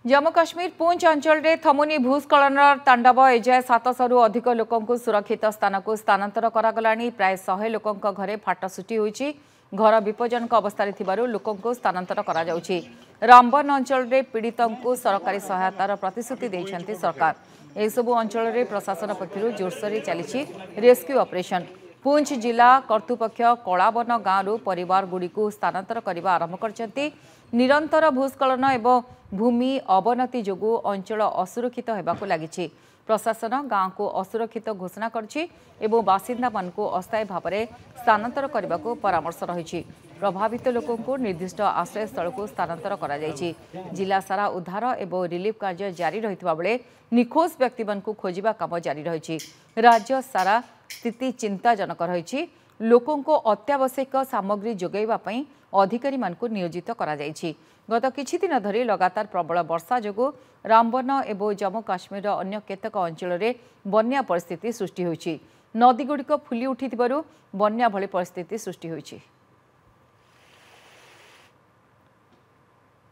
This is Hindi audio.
जम्मू काश्मीर पुंछ अंचल में थमुनी भूस्खलन तांडव एजाए 700 रु अधिक लोकों सुरक्षित स्थान को स्थानांतर करागला प्राय 100 लोकों घरे फाट सुटी होईछि। घर विपज्जनक अवस्था लोकों स्थानांतर करा जाउछि। रामबन अंचल में पीड़ितों सरकारी सहायतार प्रतिश्रुति देइछन्ति सरकार। एसबु अंचल में प्रशासन पक्षरु जोरसोर चली रेस्क्यू ऑपरेशन। पुंछ जिला कर्तृपक्ष कलाबन गांव परिवार गुड़िक स्थानांतर करने आरंभ कर निरंतर भूस्खलन एवं भूमि अवनति जोगु अंचल असुरक्षित होगाकू लगी। प्रशासन गांव को असुरक्षित घोषणा करछि एवं बासिंदा मानकु अस्थायी भाव में स्थानांतर करने को परामर्श रही। प्रभावित लोकों को निर्दिष्ट आश्रय स्थल को स्थानांतर करा जायछि। जिला सारा उद्धार एवं रिलीफ कार्य जारी रहितबा बेले निखोज व्यक्ति मानकु खोजिबा काम जारी रही। राज्य सारा स्थिति चिंताजनक रही। लोकों को अत्यावश्यक सामग्री जोगाइबा पई अधिकारी मानकु नियोजित करा जायछि। गत किछि दिन धरी लगातार प्रबल वर्षा जोगु रामबन एवं जम्मू काश्मीर अन्य केतक अंचल में बन्या परिस्थिति सृष्टि होइछि। नदीगुड़िक फुली उठिथिबारु बन्या भली परिस्थिति सृष्टि होइछि।